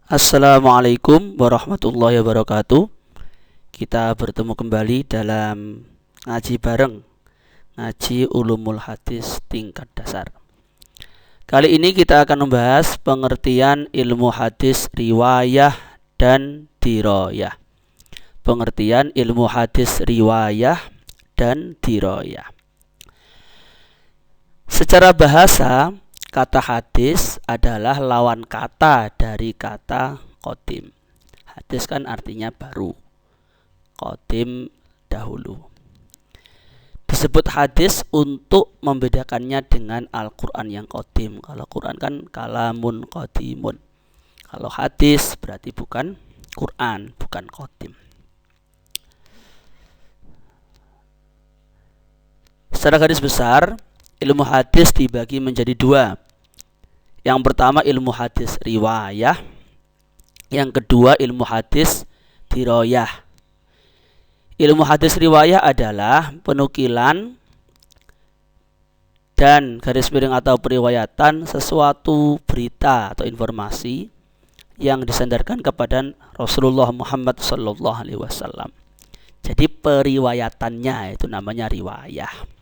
Assalamualaikum warahmatullahi wabarakatuh. Kita bertemu kembali dalam ngaji bareng, ngaji ulumul hadis tingkat dasar. Kali ini kita akan membahas pengertian ilmu hadis riwayah dan diroyah. Pengertian ilmu hadis riwayah dan diroyah. Secara bahasa, kata hadis adalah lawan kata dari kata qadim. Hadis kan artinya baru, qadim dahulu. Disebut hadis untuk membedakannya dengan Al-Quran yang qadim. Kalau Quran kan kalamun qadimun. Kalau hadis berarti bukan Quran, bukan qadim. Secara garis besar, ilmu hadis dibagi menjadi dua. Yang pertama ilmu hadis riwayah, yang kedua ilmu hadis diroyah. Ilmu hadis riwayah adalah penukilan dan garis miring atau periwayatan sesuatu berita atau informasi yang disandarkan kepada Rasulullah Muhammad SAW. Jadi periwayatannya itu namanya riwayah.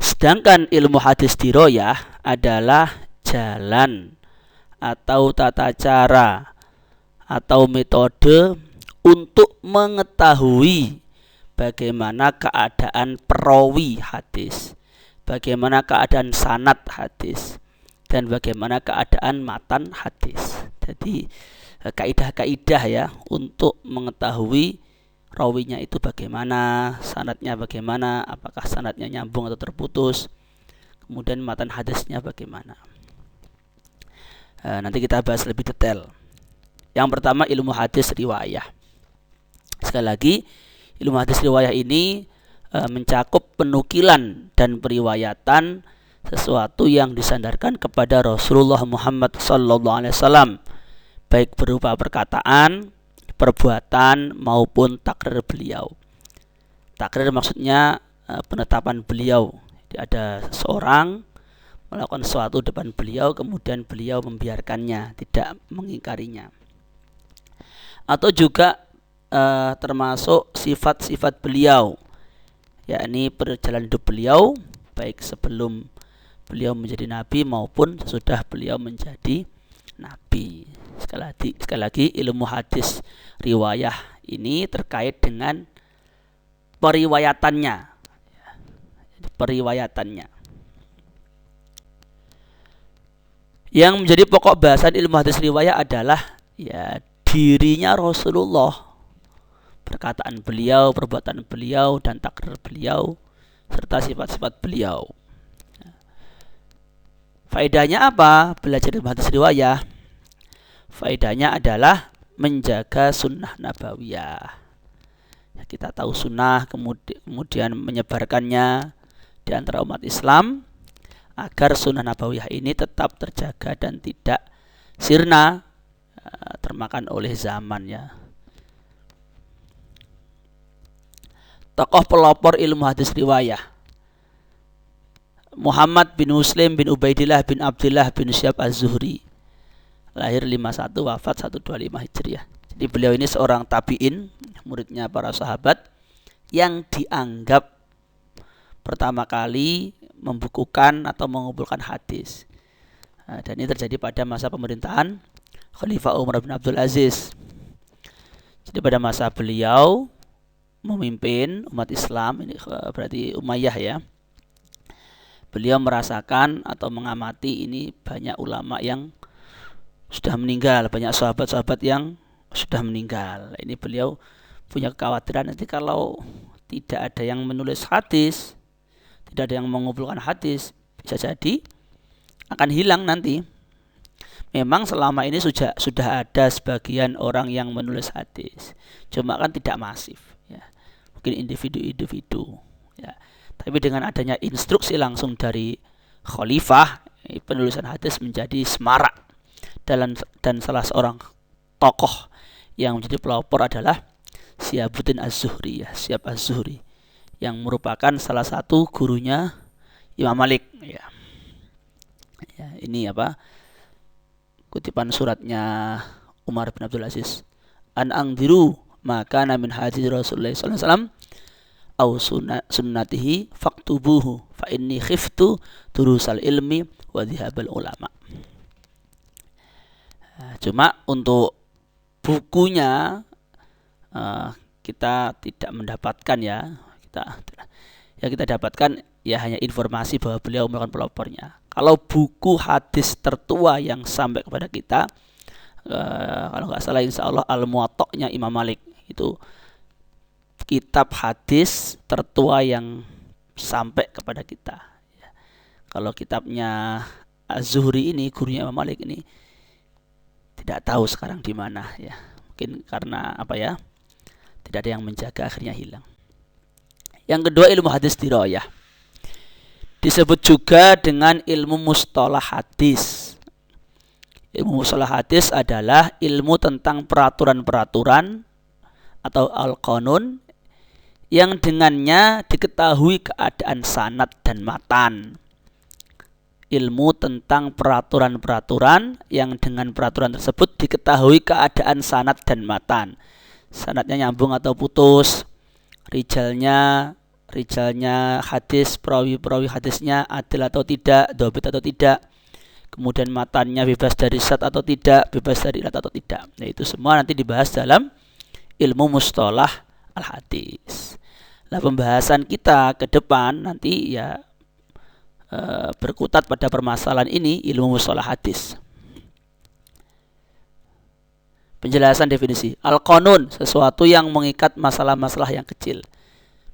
Sedangkan ilmu hadis diroyah adalah jalan atau tata cara atau metode untuk mengetahui bagaimana keadaan perawi hadis, bagaimana keadaan sanad hadis, dan bagaimana keadaan matan hadis. Jadi kaidah-kaidah ya untuk mengetahui rawinya itu bagaimana, sanadnya bagaimana, apakah sanadnya nyambung atau terputus, kemudian matan hadisnya bagaimana. Nanti kita bahas lebih detail. Yang pertama ilmu hadis riwayah. Sekali lagi, ilmu hadis riwayah ini mencakup penukilan dan periwayatan sesuatu yang disandarkan kepada Rasulullah Muhammad SAW, baik berupa perkataan, perbuatan maupun takrir beliau. Takrir maksudnya penetapan beliau. Jadi ada seseorang melakukan sesuatu depan beliau, kemudian beliau membiarkannya, tidak mengingkarinya. Atau juga termasuk sifat-sifat beliau, yakni perjalanan hidup beliau, baik sebelum beliau menjadi nabi maupun sesudah beliau menjadi nabi. Sekali lagi ilmu hadis riwayah ini terkait dengan periwayatannya. Yang menjadi pokok bahasan ilmu hadis riwayah adalah ya dirinya Rasulullah, perkataan beliau, perbuatan beliau, dan takrir beliau serta sifat-sifat beliau. Faedahnya apa? Belajar ilmu hadis riwayah. Faedahnya adalah menjaga sunnah nabawiyah. Kita tahu sunnah, kemudian menyebarkannya di antara umat Islam agar sunnah nabawiyah ini tetap terjaga dan tidak sirna, termakan oleh zaman ya. Tokoh pelopor ilmu hadis riwayah Muhammad bin Muslim bin Ubaidillah bin Abdullah bin Syihab Az-Zuhri, lahir 51 wafat 125 Hijriah. Jadi beliau ini seorang tabi'in, muridnya para sahabat, yang dianggap pertama kali membukukan atau mengumpulkan hadis. Dan ini terjadi pada masa pemerintahan Khalifah Umar bin Abdul Aziz. Jadi pada masa beliau memimpin umat Islam, ini berarti Umayyah ya, beliau merasakan atau mengamati ini banyak ulama yang sudah meninggal, banyak sahabat-sahabat yang sudah meninggal. Ini beliau punya kekhawatiran nanti kalau tidak ada yang menulis hadis, tidak ada yang mengumpulkan hadis, bisa jadi akan hilang nanti. Memang selama ini sudah ada sebagian orang yang menulis hadis, cuma kan tidak masif ya. Mungkin individu-individu ya. Tapi dengan adanya instruksi langsung dari khalifah, penulisan hadis menjadi semarak. Dan salah seorang tokoh yang menjadi pelopor adalah Syihabuddin Az-Zuhri ya, Syihab Az-Zuhri, yang merupakan salah satu gurunya Imam Malik ya. Ya, ini kutipan suratnya Umar bin Abdul Aziz, an angdiru maka min hadis Rasulullah sallallahu alaihi wasallam au sunnatihi faktubuhu fa inni khiftu durusal ilmi wa dhihabal ulama. Cuma untuk bukunya kita tidak mendapatkan ya. Kita dapatkan ya hanya informasi bahwa beliau melakukan pelopornya. Kalau buku hadis tertua yang sampai kepada kita, kalau nggak salah insya Allah Al-Muwatta'nya Imam Malik, itu kitab hadis tertua yang sampai kepada kita. Kalau kitabnya Az-Zuhri ini, gurunya Imam Malik ini, tidak tahu sekarang di mana ya. Mungkin karena apa ya? Tidak ada yang menjaga, akhirnya hilang. Yang kedua, ilmu hadis dirayah. Disebut juga dengan ilmu mustalah hadis. Ilmu mustalah hadis adalah ilmu tentang peraturan-peraturan atau al-qanun yang dengannya diketahui keadaan sanad dan matan. Ilmu tentang peraturan-peraturan yang dengan peraturan tersebut diketahui keadaan sanad dan matan. Sanadnya nyambung atau putus, rijalnya hadis, perawi hadisnya adil atau tidak, dhabit atau tidak, kemudian matannya bebas dari syad atau tidak, bebas dari ilat atau tidak. Nah, itu semua nanti dibahas dalam ilmu mustalah al-hadis. Nah, pembahasan kita ke depan nanti ya berkutat pada permasalahan ini, ilmu mustalah hadis. Penjelasan definisi. Al-qanun, sesuatu yang mengikat masalah-masalah yang kecil,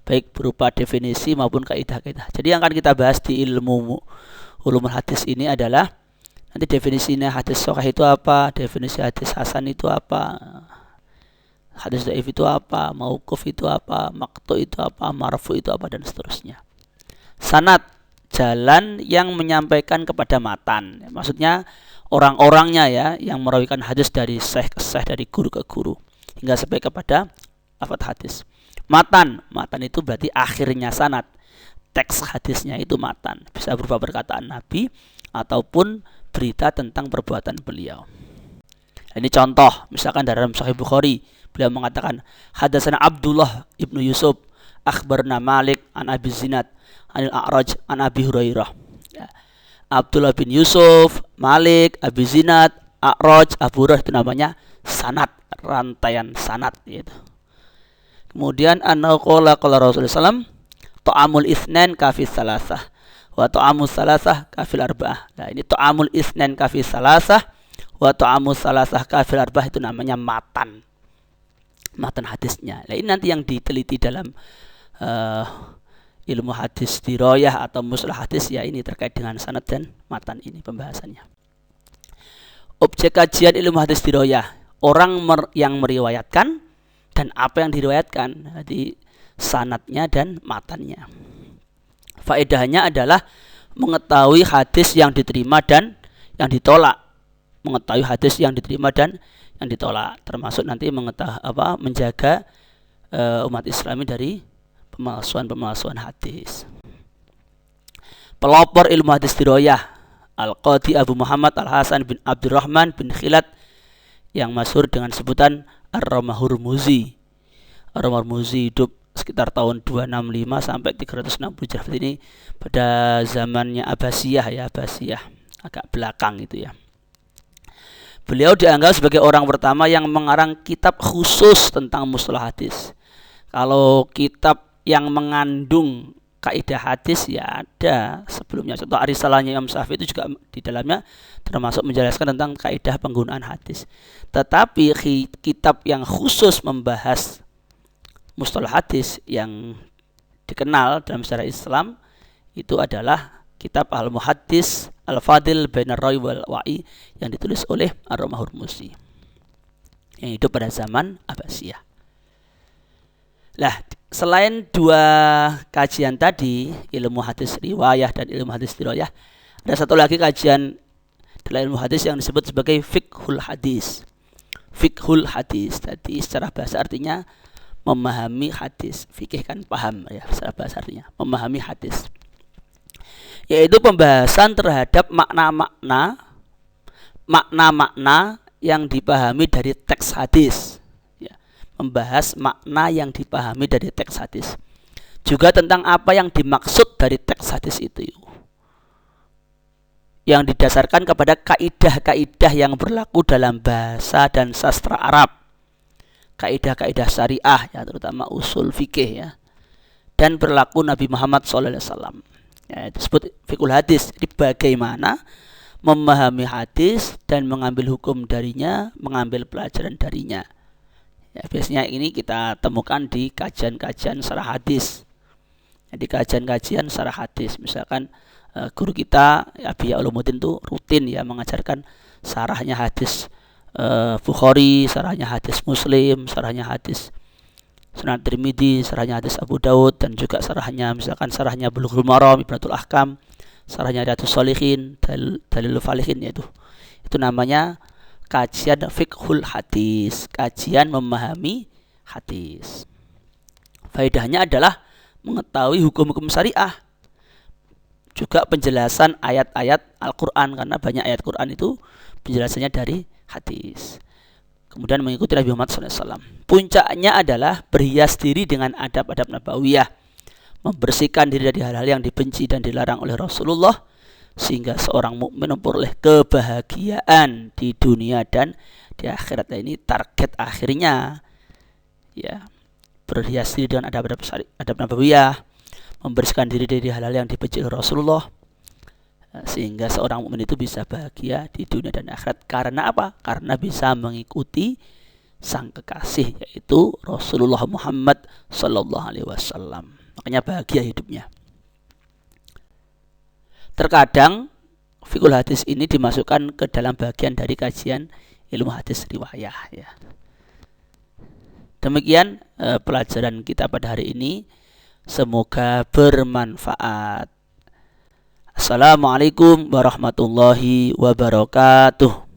baik berupa definisi maupun kaidah-kaidah. Jadi yang akan kita bahas di ilmu ulumul hadis ini adalah nanti definisinya hadis sahih itu apa, definisi hadis hasan itu apa, hadis dhaif itu apa, mauquf itu apa, maqtu itu apa, marfu itu apa, dan seterusnya. Sanad, jalan yang menyampaikan kepada matan. Maksudnya orang-orangnya ya, yang merawikan hadis dari syekh ke syekh, dari guru ke guru, hingga sampai kepada lafaz hadis. Matan itu berarti akhirnya sanad. Teks hadisnya itu matan. Bisa berupa perkataan Nabi ataupun berita tentang perbuatan beliau. Ini contoh, misalkan dalam Sahih Bukhari, beliau mengatakan, hadatsana Abdullah ibnu Yusuf, akhbarna Malik an Abi Zinad, anil A'raj an Abi Hurairah. Ya. Abdullah bin Yusuf, Malik, Abi Zinad, A'raj, Abu Hurairah, itu namanya sanad, rantaian sanad gitu. Kemudian qala Rasulullah sallam, ta'amul itsnain kafis salasah wa ta'amul salasah kafil arba'ah. Nah, ini ta'amul itsnain kafis salasah wa ta'amul salasah kafil arba'ah, itu namanya matan hadisnya. Nah, ini nanti yang diteliti dalam ilmu hadis dirayah atau mustalah hadis ya, ini terkait dengan sanad dan matan, ini pembahasannya. Objek kajian ilmu hadis dirayah, orang yang meriwayatkan dan apa yang diriwayatkan, jadi sanadnya dan matannya. Faedahnya adalah mengetahui hadis yang diterima dan yang ditolak, mengetahui hadis yang diterima dan yang ditolak, termasuk nanti menjaga umat Islami dari pemalsuan hadis. Pelopor ilmu hadis dirayah Al-Qadhi Abu Muhammad Al-Hasan bin Abdurrahman bin Khilad, yang masyhur dengan sebutan Ar-Ramahurmuzi. Ar-Ramahurmuzi hidup sekitar tahun 265 sampai 360 Hijrah. Ini pada zamannya Abbasiyah ya, Abbasiyah agak belakang itu ya. Beliau dianggap sebagai orang pertama yang mengarang kitab khusus tentang mustalah hadis. Kalau kitab yang mengandung kaidah hadis ya ada sebelumnya. Contoh Arisalahnya Imam Syafi'i itu juga di dalamnya termasuk menjelaskan tentang kaidah penggunaan hadis. Tetapi kitab yang khusus membahas mustalah hadis yang dikenal dalam sejarah Islam itu adalah kitab Al-Muhaddis Al-Fadil Bainar Rawi wal Wa'i, yang ditulis oleh Ar-Ramahurmuzi, yang hidup pada zaman Abbasiyah. Lah, selain dua kajian tadi, ilmu hadis riwayah dan ilmu hadis dirayah, ada satu lagi kajian dalam ilmu hadis yang disebut sebagai fiqhul hadis. Fiqhul hadis, tadi secara bahasa artinya memahami hadis. Fikih kan paham ya, secara bahasa artinya memahami hadis, yaitu pembahasan terhadap makna-makna makna-makna yang dipahami dari teks hadis, ya, membahas makna yang dipahami dari teks hadis, juga tentang apa yang dimaksud dari teks hadis itu, yang didasarkan kepada kaidah-kaidah yang berlaku dalam bahasa dan sastra Arab, kaidah-kaidah syariah, ya, terutama usul fikih, ya, dan berlaku Nabi Muhammad SAW. Ya, disebut fikul hadis. Jadi bagaimana memahami hadis dan mengambil hukum darinya, mengambil pelajaran darinya. Ya, biasanya ini kita temukan di kajian-kajian syarah hadis. Jadi kajian-kajian syarah hadis, misalkan guru kita Abi Ulumuddin tuh rutin ya mengajarkan syarahnya hadis Bukhari, syarahnya hadis Muslim, syarahnya hadis Sunan Tirmidzi, syarahnya hadis Abu Daud, dan juga syarahnya misalkan syarahnya Bulughul Maram, Ibnatul Ahkam, syarahnya Riyadhus Shalihin, Dalilul Falihin, yaitu itu namanya kajian fiqhul hadis, kajian memahami hadis. Faedahnya adalah mengetahui hukum-hukum syariah, juga penjelasan ayat-ayat Al-Quran, karena banyak ayat Quran itu penjelasannya dari hadis. Kemudian mengikuti Nabi Muhammad SAW. Puncaknya adalah berhias diri dengan adab-adab nabawiyah, membersihkan diri dari hal-hal yang dibenci dan dilarang oleh Rasulullah, sehingga seorang mukmin memperoleh kebahagiaan di dunia dan di akhirat. Nah, ini target akhirnya, ya, berhias diri dengan adab-adab nabawiyah, membersihkan diri dari hal-hal yang dibenci oleh Rasulullah, sehingga seorang mukmin itu bisa bahagia di dunia dan akhirat. Karena apa? Karena bisa mengikuti sang kekasih, yaitu Rasulullah Muhammad Sallallahu Alaihi Wasallam. Makanya bahagia hidupnya. Terkadang fikul hadis ini dimasukkan ke dalam bagian dari kajian ilmu hadis riwayah, ya. Demikian pelajaran kita pada hari ini. Semoga bermanfaat. Assalamualaikum warahmatullahi wabarakatuh.